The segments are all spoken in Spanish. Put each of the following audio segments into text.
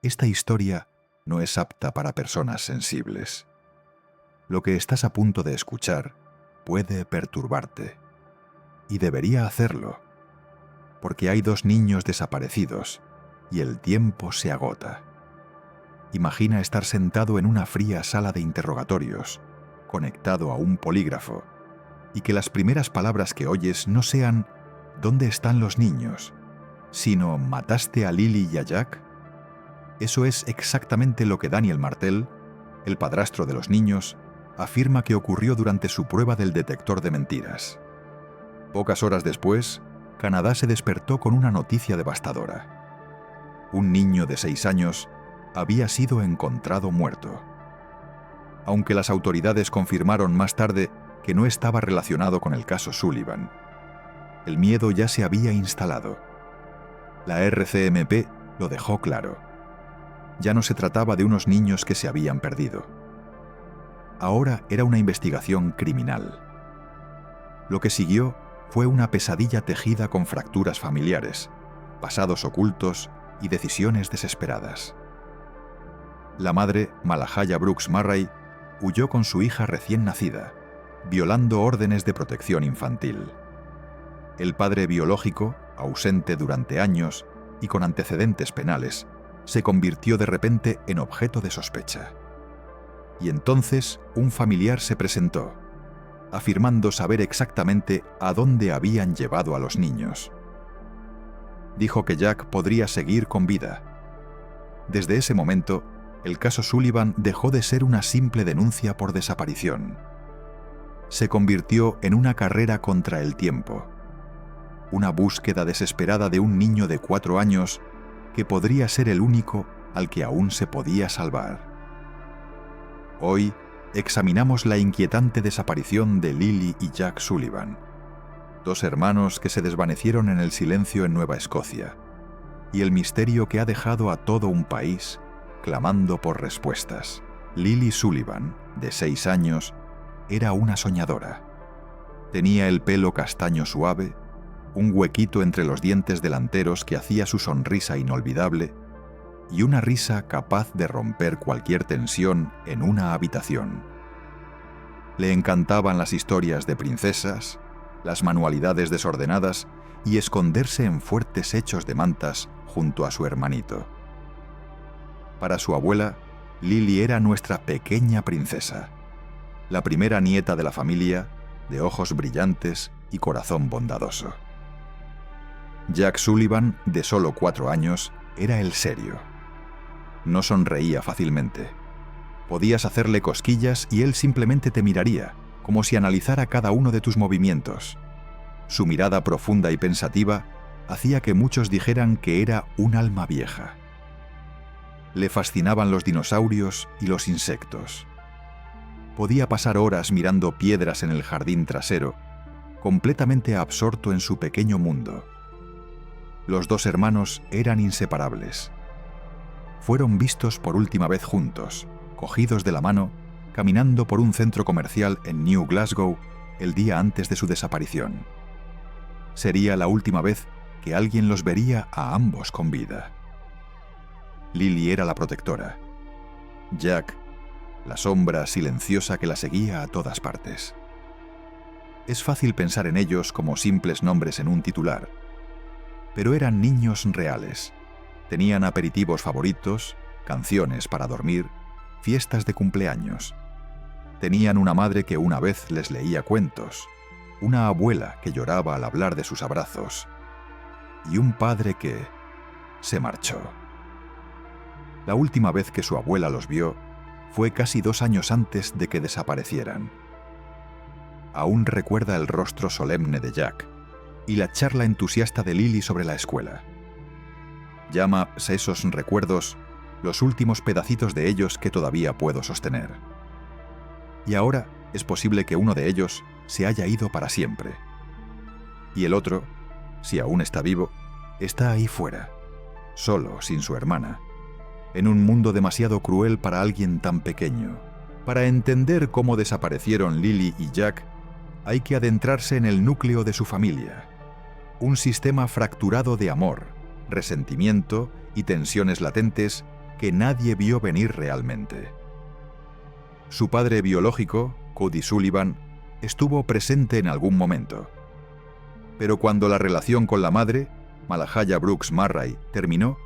esta historia no es apta para personas sensibles. Lo que estás a punto de escuchar puede perturbarte. Y debería hacerlo, porque hay 2 niños desaparecidos y el tiempo se agota. Imagina estar sentado en una fría sala de interrogatorios, conectado a un polígrafo, y que las primeras palabras que oyes no sean «¿Dónde están los niños?», sino «¿Mataste a Lily y a Jack?». Eso es exactamente lo que Daniel Martel, el padrastro de los niños, afirma que ocurrió durante su prueba del detector de mentiras. Pocas horas después, Canadá se despertó con una noticia devastadora. Un niño de 6 años había sido encontrado muerto. Aunque las autoridades confirmaron más tarde que no estaba relacionado con el caso Sullivan, el miedo ya se había instalado. La RCMP lo dejó claro. Ya no se trataba de unos niños que se habían perdido. Ahora era una investigación criminal. Lo que siguió fue una pesadilla tejida con fracturas familiares, pasados ocultos y decisiones desesperadas. La madre, Malahia Brooks Murray, huyó con su hija recién nacida, violando órdenes de protección infantil. El padre biológico, ausente durante años y con antecedentes penales, se convirtió de repente en objeto de sospecha. Y entonces un familiar se presentó, afirmando saber exactamente a dónde habían llevado a los niños. Dijo que Jack podría seguir con vida. Desde ese momento, el caso Sullivan dejó de ser una simple denuncia por desaparición. Se convirtió en una carrera contra el tiempo, una búsqueda desesperada de un niño de 4 años que podría ser el único al que aún se podía salvar. Hoy examinamos la inquietante desaparición de Lily y Jack Sullivan, 2 hermanos que se desvanecieron en el silencio en Nueva Escocia, y el misterio que ha dejado a todo un país clamando por respuestas. Lily Sullivan, de 6 años, era una soñadora. Tenía el pelo castaño suave, un huequito entre los dientes delanteros que hacía su sonrisa inolvidable y una risa capaz de romper cualquier tensión en una habitación. Le encantaban las historias de princesas, las manualidades desordenadas y esconderse en fuertes hechos de mantas junto a su hermanito. Para su abuela, Lily era nuestra pequeña princesa, la primera nieta de la familia, de ojos brillantes y corazón bondadoso. Jack Sullivan, de solo 4 años, era el serio. No sonreía fácilmente. Podías hacerle cosquillas y él simplemente te miraría, como si analizara cada uno de tus movimientos. Su mirada profunda y pensativa hacía que muchos dijeran que era un alma vieja. Le fascinaban los dinosaurios y los insectos. Podía pasar horas mirando piedras en el jardín trasero, completamente absorto en su pequeño mundo. Los 2 hermanos eran inseparables. Fueron vistos por última vez juntos, cogidos de la mano, caminando por un centro comercial en New Glasgow el día antes de su desaparición. Sería la última vez que alguien los vería a ambos con vida. Lily era la protectora. Jack, la sombra silenciosa que la seguía a todas partes. Es fácil pensar en ellos como simples nombres en un titular, pero eran niños reales. Tenían aperitivos favoritos, canciones para dormir, fiestas de cumpleaños. Tenían una madre que una vez les leía cuentos, una abuela que lloraba al hablar de sus abrazos, y un padre que se marchó. La última vez que su abuela los vio fue casi 2 años antes de que desaparecieran. Aún recuerda el rostro solemne de Jack y la charla entusiasta de Lily sobre la escuela. Llama esos recuerdos los últimos pedacitos de ellos que todavía puedo sostener. Y ahora es posible que uno de ellos se haya ido para siempre. Y el otro, si aún está vivo, está ahí fuera, solo, sin su hermana, en un mundo demasiado cruel para alguien tan pequeño. Para entender cómo desaparecieron Lily y Jack, hay que adentrarse en el núcleo de su familia. Un sistema fracturado de amor, resentimiento y tensiones latentes que nadie vio venir realmente. Su padre biológico, Cody Sullivan, estuvo presente en algún momento. Pero cuando la relación con la madre, Malahia Brooks Murray, terminó,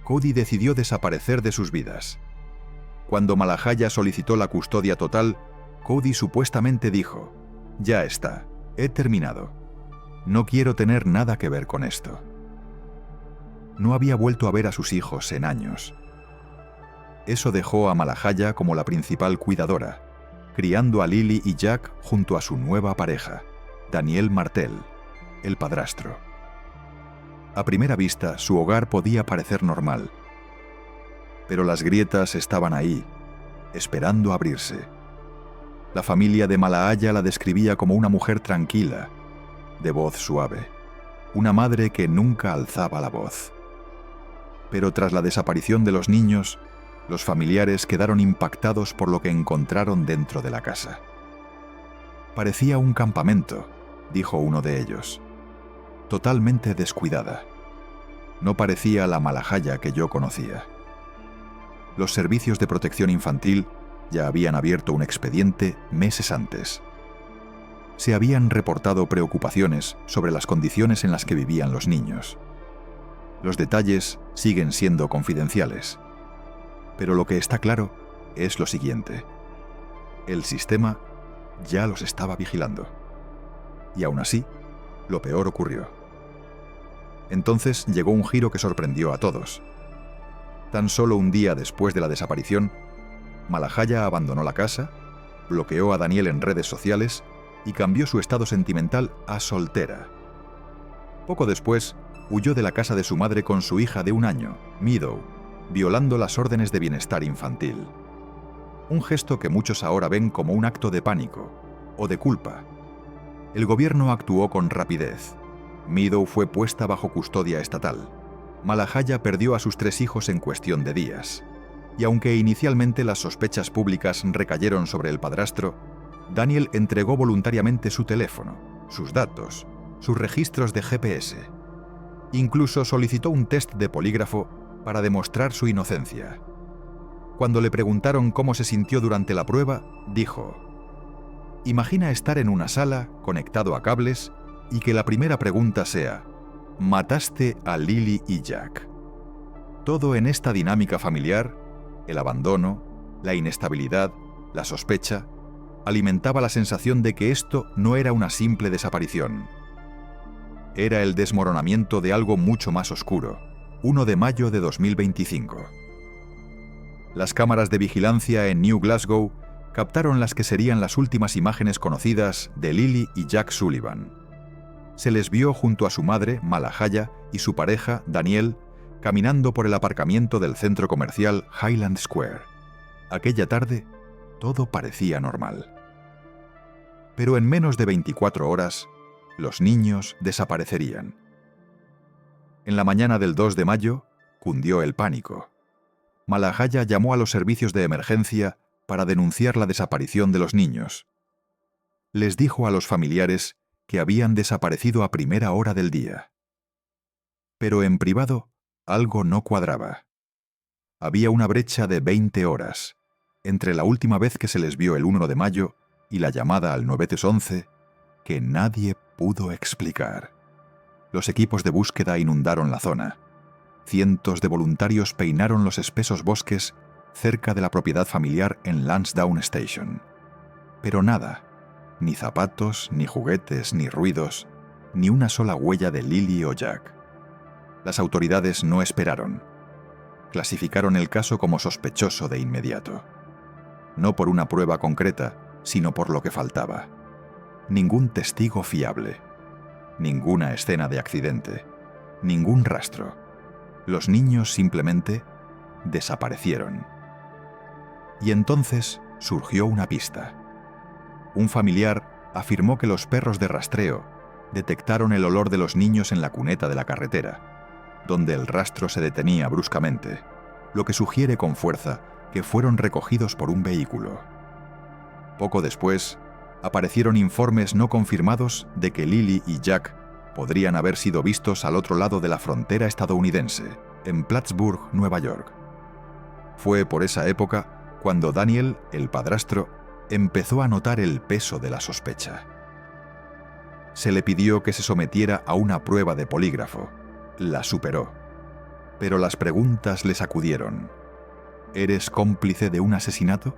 Cody decidió desaparecer de sus vidas. Cuando Malahia solicitó la custodia total, Cody supuestamente dijo: «Ya está, he terminado. No quiero tener nada que ver con esto». No había vuelto a ver a sus hijos en años. Eso dejó a Malahia como la principal cuidadora, criando a Lily y Jack junto a su nueva pareja, Daniel Martel, el padrastro. A primera vista, su hogar podía parecer normal, pero las grietas estaban ahí, esperando abrirse. La familia de Malahia la describía como una mujer tranquila, de voz suave, una madre que nunca alzaba la voz. Pero tras la desaparición de los niños, los familiares quedaron impactados por lo que encontraron dentro de la casa. «Parecía un campamento», dijo uno de ellos. «Totalmente descuidada. No parecía la Malahia que yo conocía». Los servicios de protección infantil ya habían abierto un expediente meses antes. Se habían reportado preocupaciones sobre las condiciones en las que vivían los niños. Los detalles siguen siendo confidenciales. Pero lo que está claro es lo siguiente: el sistema ya los estaba vigilando. Y aún así, lo peor ocurrió. Entonces llegó un giro que sorprendió a todos. Tan solo un día después de la desaparición, Malahia abandonó la casa, bloqueó a Daniel en redes sociales y cambió su estado sentimental a soltera. Poco después, huyó de la casa de su madre con su hija de 1 año, Meadow, violando las órdenes de bienestar infantil. Un gesto que muchos ahora ven como un acto de pánico o de culpa. El gobierno actuó con rapidez. Meadow fue puesta bajo custodia estatal. Malahia perdió a sus 3 hijos en cuestión de días. Y aunque inicialmente las sospechas públicas recayeron sobre el padrastro, Daniel entregó voluntariamente su teléfono, sus datos, sus registros de GPS. Incluso solicitó un test de polígrafo para demostrar su inocencia. Cuando le preguntaron cómo se sintió durante la prueba, dijo: «Imagina estar en una sala, conectado a cables, y que la primera pregunta sea: ¿mataste a Lily y Jack?». Todo en esta dinámica familiar, el abandono, la inestabilidad, la sospecha, alimentaba la sensación de que esto no era una simple desaparición. Era el desmoronamiento de algo mucho más oscuro. 1 de mayo de 2025. Las cámaras de vigilancia en New Glasgow captaron las que serían las últimas imágenes conocidas de Lily y Jack Sullivan. Se les vio junto a su madre, Malahia, y su pareja, Daniel, caminando por el aparcamiento del centro comercial Highland Square. Aquella tarde, todo parecía normal. Pero en menos de 24 horas, los niños desaparecerían. En la mañana del 2 de mayo, cundió el pánico. Malahia llamó a los servicios de emergencia para denunciar la desaparición de los niños. Les dijo a los familiares que habían desaparecido a primera hora del día. Pero en privado, algo no cuadraba. Había una brecha de 20 horas entre la última vez que se les vio el 1 de mayo y la llamada al 911 que nadie pudo explicar. Los equipos de búsqueda inundaron la zona. Cientos de voluntarios peinaron los espesos bosques cerca de la propiedad familiar en Lansdowne Station. Pero nada, ni zapatos, ni juguetes, ni ruidos, ni una sola huella de Lily o Jack. Las autoridades no esperaron. Clasificaron el caso como sospechoso de inmediato. No por una prueba concreta, sino por lo que faltaba. Ningún testigo fiable. Ninguna escena de accidente. Ningún rastro. Los niños simplemente desaparecieron. Y entonces surgió una pista. Un familiar afirmó que los perros de rastreo detectaron el olor de los niños en la cuneta de la carretera, donde el rastro se detenía bruscamente, lo que sugiere con fuerza que fueron recogidos por un vehículo. Poco después, aparecieron informes no confirmados de que Lily y Jack podrían haber sido vistos al otro lado de la frontera estadounidense, en Plattsburgh, Nueva York. Fue por esa época cuando Daniel, el padrastro, empezó a notar el peso de la sospecha. Se le pidió que se sometiera a una prueba de polígrafo. La superó. Pero las preguntas le sacudieron. ¿Eres cómplice de un asesinato?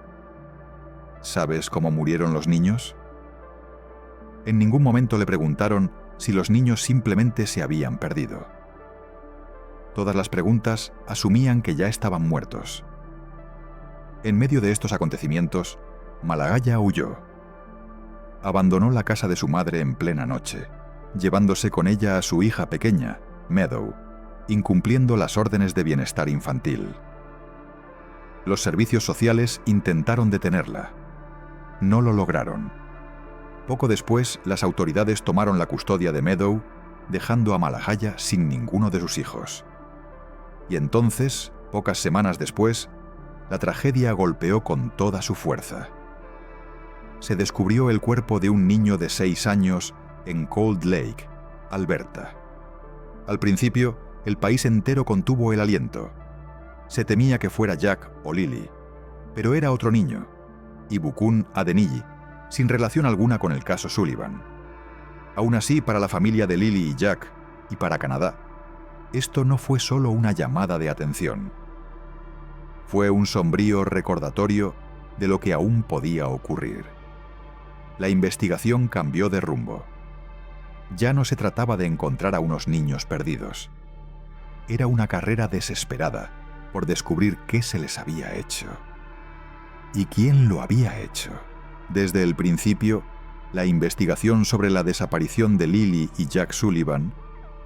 ¿Sabes cómo murieron los niños? En ningún momento le preguntaron si los niños simplemente se habían perdido. Todas las preguntas asumían que ya estaban muertos. En medio de estos acontecimientos, Malagaya huyó. Abandonó la casa de su madre en plena noche, llevándose con ella a su hija pequeña, Meadow, incumpliendo las órdenes de bienestar infantil. Los servicios sociales intentaron detenerla. No lo lograron. Poco después, las autoridades tomaron la custodia de Meadow, dejando a Malagaya sin ninguno de sus hijos. Y entonces, pocas semanas después, la tragedia golpeó con toda su fuerza. Se descubrió el cuerpo de un niño de 6 años en Cold Lake, Alberta. Al principio, el país entero contuvo el aliento. Se temía que fuera Jack o Lily, pero era otro niño, Ibukun Adeniji, sin relación alguna con el caso Sullivan. Aún así, para la familia de Lily y Jack, y para Canadá, esto no fue solo una llamada de atención. Fue un sombrío recordatorio de lo que aún podía ocurrir. La investigación cambió de rumbo. Ya no se trataba de encontrar a unos niños perdidos. Era una carrera desesperada por descubrir qué se les había hecho. ¿Y quién lo había hecho? Desde el principio, la investigación sobre la desaparición de Lily y Jack Sullivan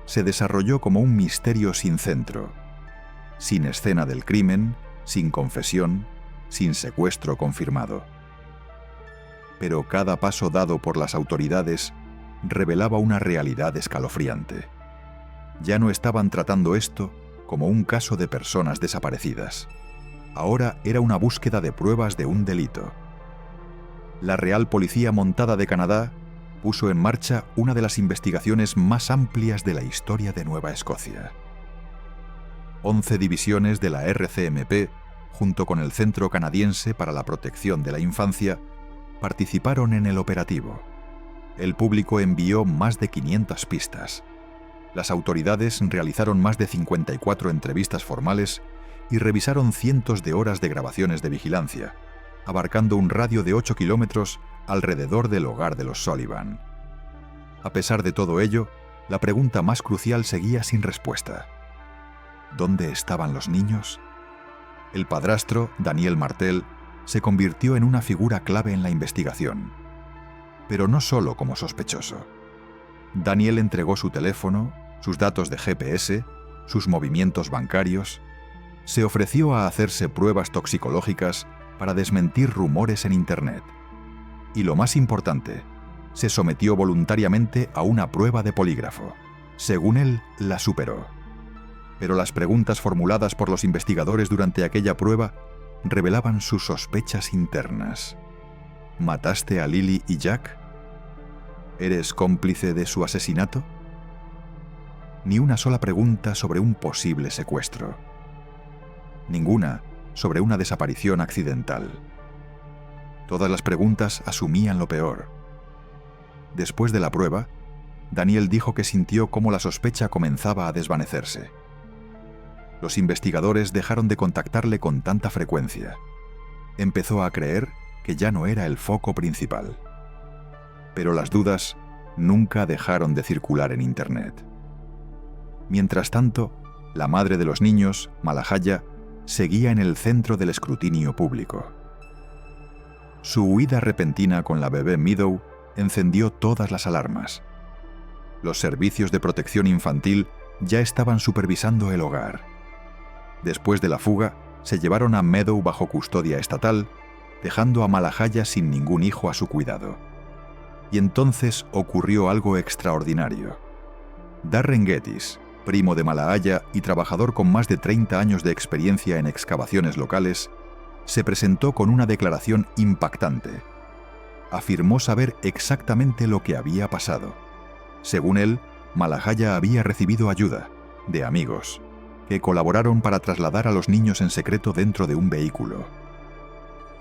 se desarrolló como un misterio sin centro, sin escena del crimen, sin confesión, sin secuestro confirmado. Pero cada paso dado por las autoridades revelaba una realidad escalofriante. Ya no estaban tratando esto como un caso de personas desaparecidas. Ahora era una búsqueda de pruebas de un delito. La Real Policía Montada de Canadá puso en marcha una de las investigaciones más amplias de la historia de Nueva Escocia. 11 divisiones de la RCMP, junto con el Centro Canadiense para la Protección de la Infancia, participaron en el operativo. El público envió más de 500 pistas. Las autoridades realizaron más de 54 entrevistas formales y revisaron cientos de horas de grabaciones de vigilancia, abarcando un radio de 8 kilómetros alrededor del hogar de los Sullivan. A pesar de todo ello, la pregunta más crucial seguía sin respuesta. ¿Dónde estaban los niños? El padrastro, Daniel Martel, se convirtió en una figura clave en la investigación. Pero no solo como sospechoso. Daniel entregó su teléfono, sus datos de GPS, sus movimientos bancarios. Se ofreció a hacerse pruebas toxicológicas para desmentir rumores en Internet. Y lo más importante, se sometió voluntariamente a una prueba de polígrafo. Según él, la superó. Pero las preguntas formuladas por los investigadores durante aquella prueba revelaban sus sospechas internas. ¿Mataste a Lily y Jack? ¿Eres cómplice de su asesinato? Ni una sola pregunta sobre un posible secuestro. Ninguna sobre una desaparición accidental. Todas las preguntas asumían lo peor. Después de la prueba, Daniel dijo que sintió cómo la sospecha comenzaba a desvanecerse. Los investigadores dejaron de contactarle con tanta frecuencia. Empezó a creer que ya no era el foco principal. Pero las dudas nunca dejaron de circular en Internet. Mientras tanto, la madre de los niños, Malagaya, seguía en el centro del escrutinio público. Su huida repentina con la bebé Meadow encendió todas las alarmas. Los servicios de protección infantil ya estaban supervisando el hogar. Después de la fuga, se llevaron a Meadow bajo custodia estatal, dejando a Malagaya sin ningún hijo a su cuidado. Y entonces ocurrió algo extraordinario. Darren Geddes, primo de Malagaya y trabajador con más de 30 años de experiencia en excavaciones locales, se presentó con una declaración impactante. Afirmó saber exactamente lo que había pasado. Según él, Malagaya había recibido ayuda de amigos, que colaboraron para trasladar a los niños en secreto dentro de un vehículo.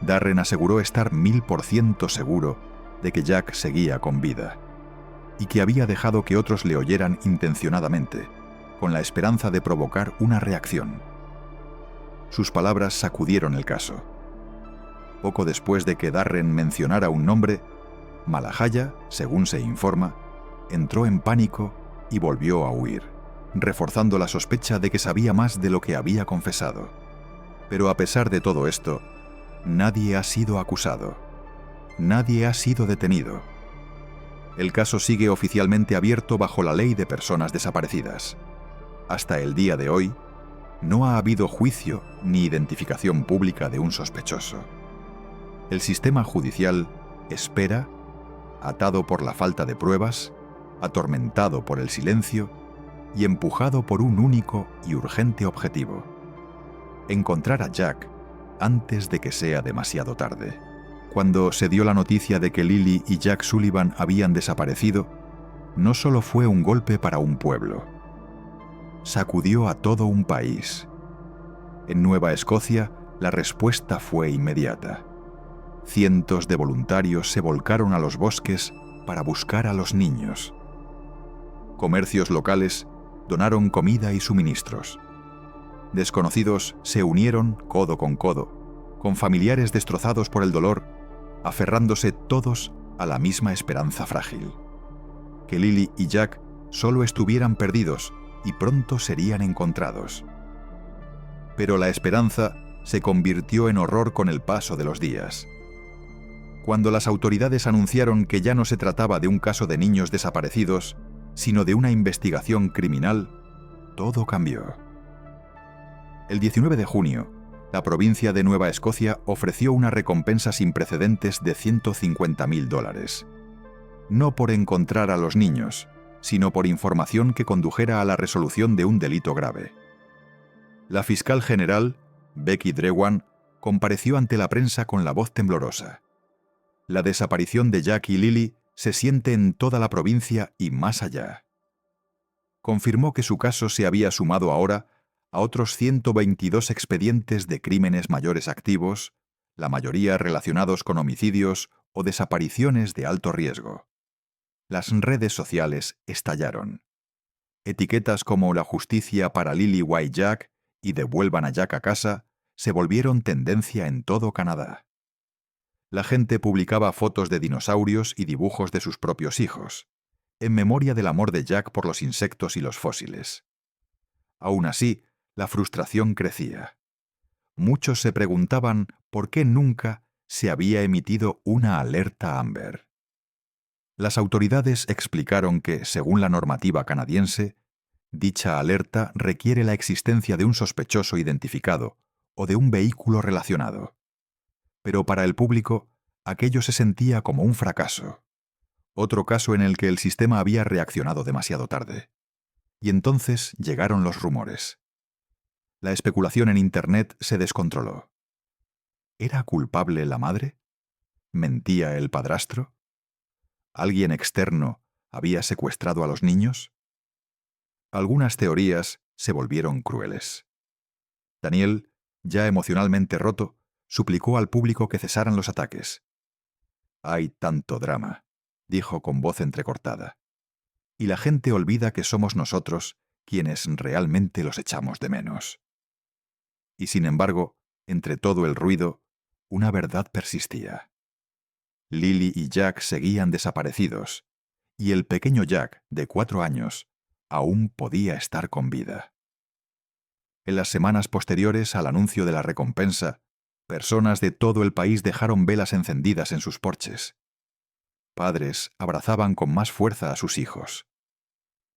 Darren aseguró estar 1000% seguro de que Jack seguía con vida y que había dejado que otros le oyeran intencionadamente, con la esperanza de provocar una reacción. Sus palabras sacudieron el caso. Poco después de que Darren mencionara un nombre, Malahaya, según se informa, entró en pánico y volvió a huir, reforzando la sospecha de que sabía más de lo que había confesado. Pero a pesar de todo esto, nadie ha sido acusado. Nadie ha sido detenido. El caso sigue oficialmente abierto bajo la Ley de Personas Desaparecidas. Hasta el día de hoy, no ha habido juicio ni identificación pública de un sospechoso. El sistema judicial espera, atado por la falta de pruebas, atormentado por el silencio y empujado por un único y urgente objetivo: encontrar a Jack antes de que sea demasiado tarde. Cuando se dio la noticia de que Lily y Jack Sullivan habían desaparecido, no solo fue un golpe para un pueblo, sacudió a todo un país. En Nueva Escocia, la respuesta fue inmediata. Cientos de voluntarios se volcaron a los bosques para buscar a los niños. Comercios locales donaron comida y suministros. Desconocidos se unieron codo con familiares destrozados por el dolor, aferrándose todos a la misma esperanza frágil: que Lily y Jack solo estuvieran perdidos y pronto serían encontrados. Pero la esperanza se convirtió en horror con el paso de los días. Cuando las autoridades anunciaron que ya no se trataba de un caso de niños desaparecidos, sino de una investigación criminal, todo cambió. El 19 de junio, la provincia de Nueva Escocia ofreció una recompensa sin precedentes de $150.000. No por encontrar a los niños, sino por información que condujera a la resolución de un delito grave. La fiscal general, Becky Drewan, compareció ante la prensa con la voz temblorosa. La desaparición de Jack y Lily se siente en toda la provincia y más allá. Confirmó que su caso se había sumado ahora a otros 122 expedientes de crímenes mayores activos, la mayoría relacionados con homicidios o desapariciones de alto riesgo. Las redes sociales estallaron. Etiquetas como "La justicia para Lily White Jack" y "Devuelvan a Jack a casa" se volvieron tendencia en todo Canadá. La gente publicaba fotos de dinosaurios y dibujos de sus propios hijos, en memoria del amor de Jack por los insectos y los fósiles. Aún así, la frustración crecía. Muchos se preguntaban por qué nunca se había emitido una alerta Amber. Las autoridades explicaron que, según la normativa canadiense, dicha alerta requiere la existencia de un sospechoso identificado o de un vehículo relacionado. Pero para el público, aquello se sentía como un fracaso. Otro caso en el que el sistema había reaccionado demasiado tarde. Y entonces llegaron los rumores. La especulación en Internet se descontroló. ¿Era culpable la madre? ¿Mentía el padrastro? ¿Alguien externo había secuestrado a los niños? Algunas teorías se volvieron crueles. Daniel, ya emocionalmente roto, suplicó al público que cesaran los ataques. «Hay tanto drama», dijo con voz entrecortada. «Y la gente olvida que somos nosotros quienes realmente los echamos de menos». Y sin embargo, entre todo el ruido, una verdad persistía. Lily y Jack seguían desaparecidos, y el pequeño Jack, de 4 años, aún podía estar con vida. En las semanas posteriores al anuncio de la recompensa, personas de todo el país dejaron velas encendidas en sus porches. Padres abrazaban con más fuerza a sus hijos.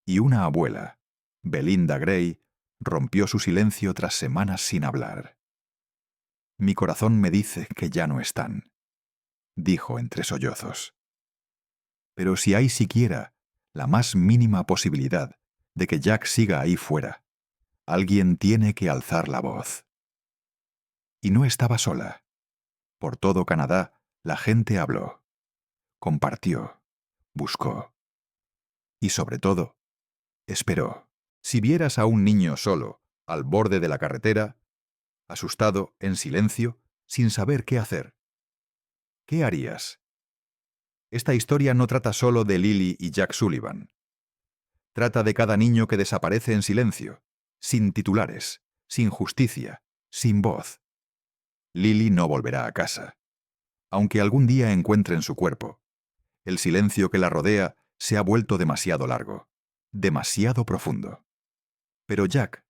Y una abuela, Belinda Gray, rompió su silencio tras semanas sin hablar. «Mi corazón me dice que ya no están», dijo entre sollozos. «Pero si hay siquiera la más mínima posibilidad de que Jack siga ahí fuera, alguien tiene que alzar la voz». Y no estaba sola. Por todo Canadá, la gente habló, compartió, buscó. Y sobre todo, esperó. Si vieras a un niño solo, al borde de la carretera, asustado, en silencio, sin saber qué hacer. ¿Qué harías? Esta historia no trata solo de Lily y Jack Sullivan. Trata de cada niño que desaparece en silencio, sin titulares, sin justicia, sin voz. Lily no volverá a casa. Aunque algún día encuentren su cuerpo, el silencio que la rodea se ha vuelto demasiado largo, demasiado profundo. Pero Jack,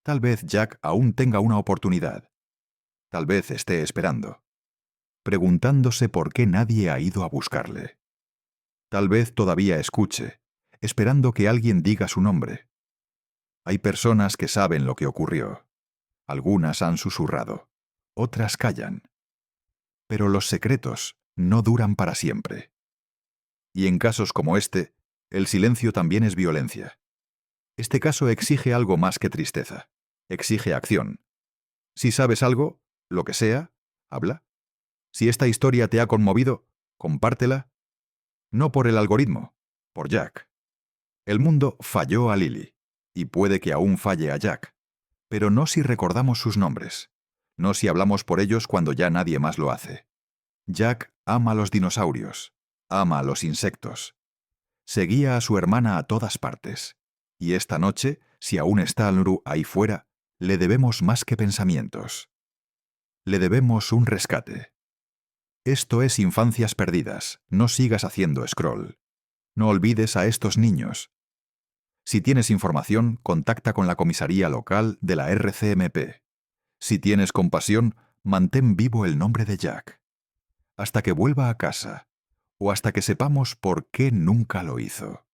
tal vez Jack aún tenga una oportunidad. Tal vez esté esperando, preguntándose por qué nadie ha ido a buscarle. Tal vez todavía escuche, esperando que alguien diga su nombre. Hay personas que saben lo que ocurrió. Algunas han susurrado, otras callan. Pero los secretos no duran para siempre. Y en casos como este, el silencio también es violencia. Este caso exige algo más que tristeza. Exige acción. Si sabes algo, lo que sea, habla. Si esta historia te ha conmovido, compártela. No por el algoritmo, por Jack. El mundo falló a Lily, y puede que aún falle a Jack, pero no si recordamos sus nombres, no si hablamos por ellos cuando ya nadie más lo hace. Jack ama a los dinosaurios, ama a los insectos. Seguía a su hermana a todas partes, y esta noche, si aún está Alnuru ahí fuera, le debemos más que pensamientos. Le debemos un rescate. Esto es Infancias Perdidas. No sigas haciendo scroll. No olvides a estos niños. Si tienes información, contacta con la comisaría local de la RCMP. Si tienes compasión, mantén vivo el nombre de Jack. Hasta que vuelva a casa, o hasta que sepamos por qué nunca lo hizo.